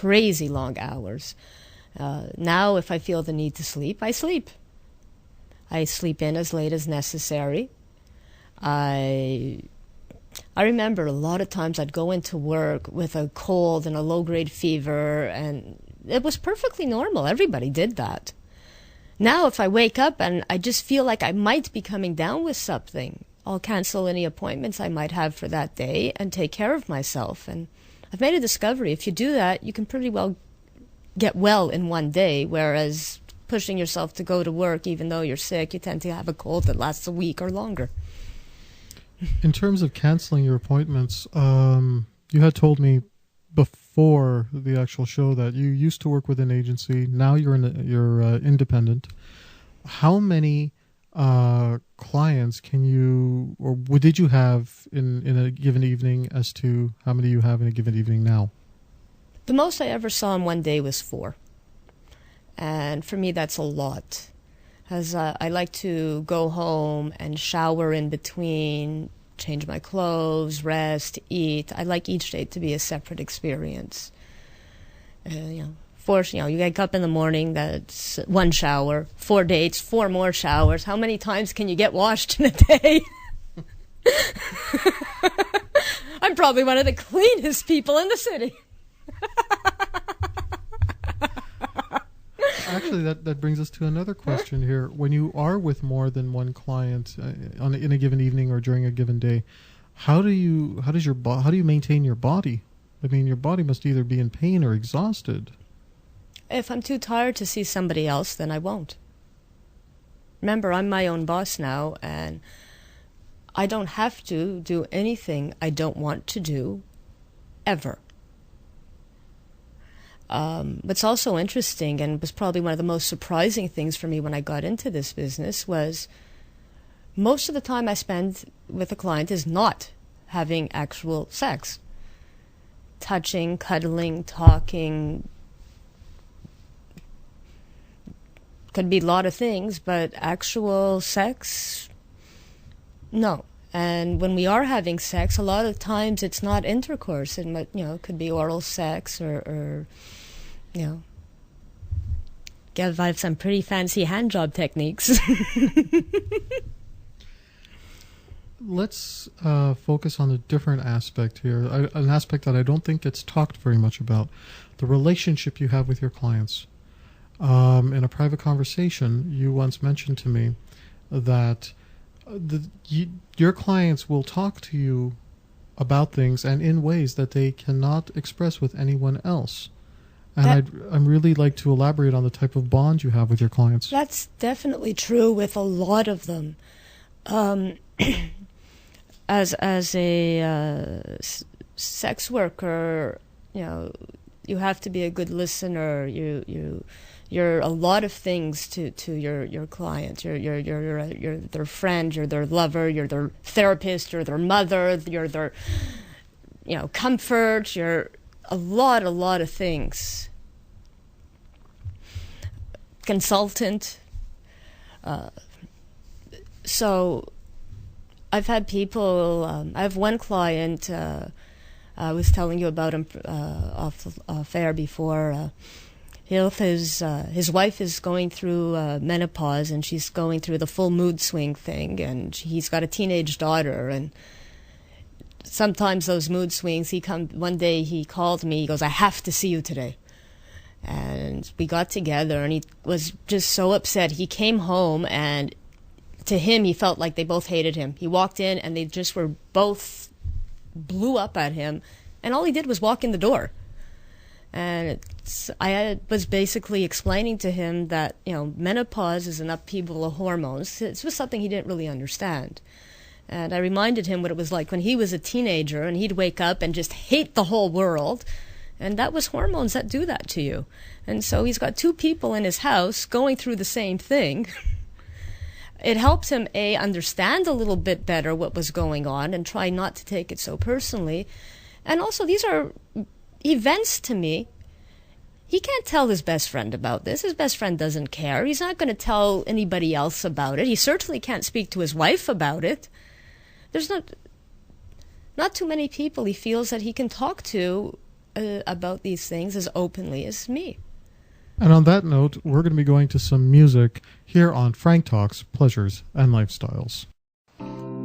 crazy long hours. Now, if I feel the need to sleep, I sleep. I sleep in as late as necessary. I remember a lot of times I'd go into work with a cold and a low-grade fever, and it was perfectly normal. Everybody did that. Now, if I wake up and I just feel like I might be coming down with something, I'll cancel any appointments I might have for that day and take care of myself. And I've made a discovery. If you do that, you can pretty well get well in one day, whereas pushing yourself to go to work, even though you're sick, you tend to have a cold that lasts a week or longer. In terms of canceling your appointments, you had told me before the actual show that you used to work with an agency. Now you're independent. How many clients can you, or did you have in a given evening, as to how many you have in a given evening now? The most I ever saw in one day was 4. And for me, that's a lot. As I like to go home and shower in between, change my clothes, rest, eat. I like each day to be a separate experience. You wake up in the morning, that's 1 shower, 4 dates, 4 more showers. How many times can you get washed in a day? I'm probably one of the cleanest people in the city. Actually, that brings us to another question here. When you are with more than one client in a given evening or during a given day, how do you maintain your body? I mean, your body must either be in pain or exhausted. If I'm too tired to see somebody else, then I won't. Remember, I'm my own boss now, and I don't have to do anything I don't want to do, ever. What's also interesting, and was probably one of the most surprising things for me when I got into this business, was most of the time I spend with a client is not having actual sex. Touching, cuddling, talking, could be a lot of things, but actual sex, no. And when we are having sex, a lot of times it's not intercourse. It could be oral sex or I have some pretty fancy hand job techniques. Let's focus on a different aspect here, an aspect that I don't think gets talked very much about, the relationship you have with your clients. In a private conversation, you once mentioned to me that your clients will talk to you about things and in ways that they cannot express with anyone else. And I'd really like to elaborate on the type of bond you have with your clients. That's definitely true with a lot of them. As a sex worker, you have to be a good listener. You're a lot of things to your client. You're their friend, you're their lover, you're their therapist, you're their mother, you're their comfort, you're a lot of things. Consultant. So I've had people, I have one client I was telling you about him off air before. His wife is going through menopause, and she's going through the full mood swing thing, and he's got a teenage daughter, and sometimes those mood swings, one day he called me, he goes, "I have to see you today." And we got together, and he was just so upset. He came home, and to him, he felt like they both hated him. He walked in, and they just were both blew up at him, and all he did was walk in the door. And I was basically explaining to him that, menopause is an upheaval of hormones. It was something he didn't really understand. And I reminded him what it was like when he was a teenager, and he'd wake up and just hate the whole world. And that was hormones that do that to you. And so he's got 2 people in his house going through the same thing. It helped him, understand a little bit better what was going on and try not to take it so personally. And also, these are events to me. He can't tell his best friend about this. His best friend doesn't care. He's not going to tell anybody else about it. He certainly can't speak to his wife about it. There's not too many people he feels that he can talk to about these things as openly as me. And on that note, we're going to be going to some music here on Frank Talks, Pleasures, and Lifestyles.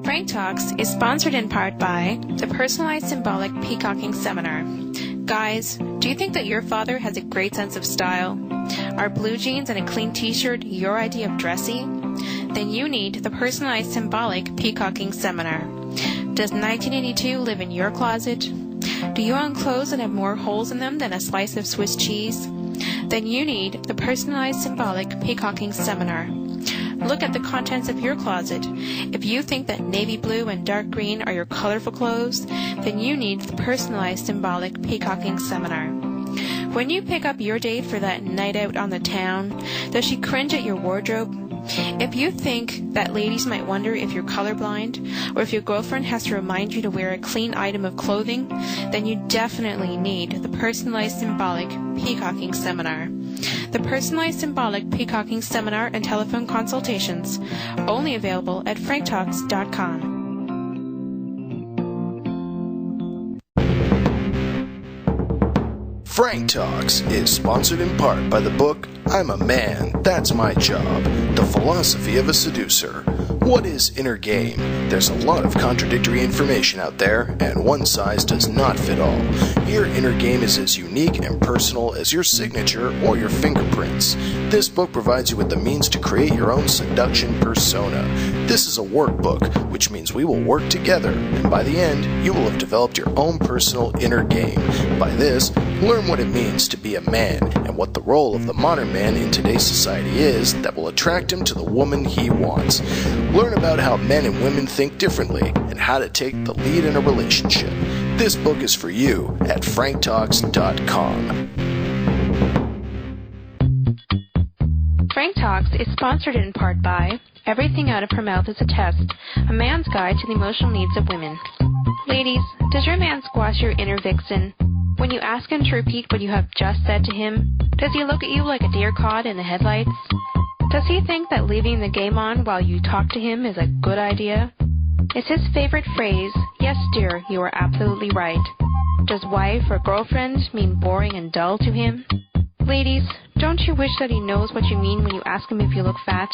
Frank Talks is sponsored in part by the Personalized Symbolic Peacocking Seminar. Guys, do you think that your father has a great sense of style? Are blue jeans and a clean t-shirt your idea of dressy? Then you need the Personalized Symbolic Peacocking Seminar. Does 1982 live in your closet? Do you own clothes that have more holes in them than a slice of Swiss cheese? Then you need the Personalized Symbolic Peacocking Seminar. Look at the contents of your closet. If you think that navy blue and dark green are your colorful clothes, then you need the Personalized Symbolic Peacocking Seminar. When you pick up your date for that night out on the town, does she cringe at your wardrobe? If you think that ladies might wonder if you're colorblind, or if your girlfriend has to remind you to wear a clean item of clothing, then you definitely need the Personalized Symbolic Peacocking Seminar. The Personalized Symbolic Peacocking Seminar and telephone consultations, only available at franktalks.com. Frank Talks is sponsored in part by the book I'm a Man, That's My Job, The Philosophy of a Seducer. What is inner game? There's a lot of contradictory information out there, and one size does not fit all. Your inner game is as unique and personal as your signature or your fingerprints. This book provides you with the means to create your own seduction persona. This is a workbook, which means we will work together, and by the end, you will have developed your own personal inner game. By this, learn what it means to be a man, and what the role of the modern man in today's society is that will attract him to the woman he wants. Learn about how men and women think differently, and how to take the lead in a relationship. This book is for you at franktalks.com. Frank Talks is sponsored in part by Everything Out of Her Mouth is a Test, a man's guide to the emotional needs of women. Ladies, does your man squash your inner vixen? When you ask him to repeat what you have just said to him, does he look at you like a deer caught in the headlights? Does he think that leaving the game on while you talk to him is a good idea? Is his favorite phrase, "Yes, dear, you are absolutely right"? Does wife or girlfriend mean boring and dull to him? Ladies, don't you wish that he knows what you mean when you ask him if you look fat?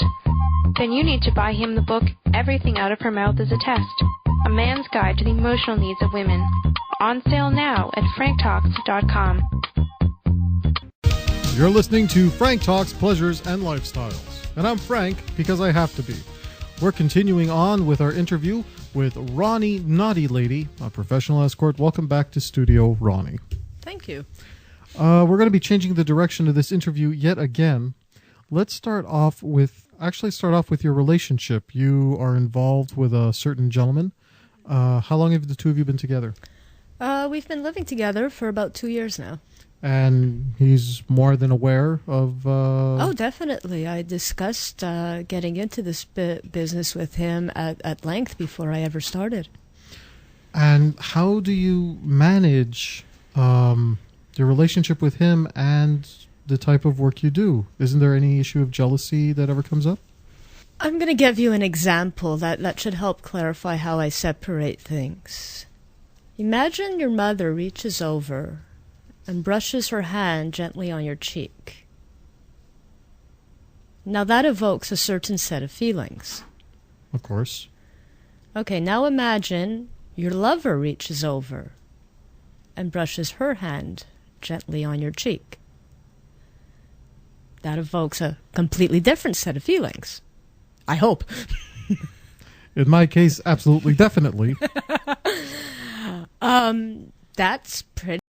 Then you need to buy him the book Everything Out of Her Mouth is a Test, a man's guide to the emotional needs of women. On sale now at franktalks.com. You're listening to Frank Talks, Pleasures, and Lifestyles. And I'm Frank because I have to be. We're continuing on with our interview with Ronnie NaughtyLady, a professional escort. Welcome back to studio, Ronnie. Thank you. We're going to be changing the direction of this interview yet again. Let's start off with your relationship. You are involved with a certain gentleman. How long have the two of you been together? We've been living together for about 2 years now. And he's more than aware of... Oh, definitely. I discussed getting into this business with him at length before I ever started. And how do you manage your relationship with him and the type of work you do? Isn't there any issue of jealousy that ever comes up? I'm going to give you an example that should help clarify how I separate things. Imagine your mother reaches over and brushes her hand gently on your cheek. Now that evokes a certain set of feelings. Of course. Okay, now imagine your lover reaches over and brushes her hand gently on your cheek. That evokes a completely different set of feelings. I hope. In my case, absolutely, definitely. That's pretty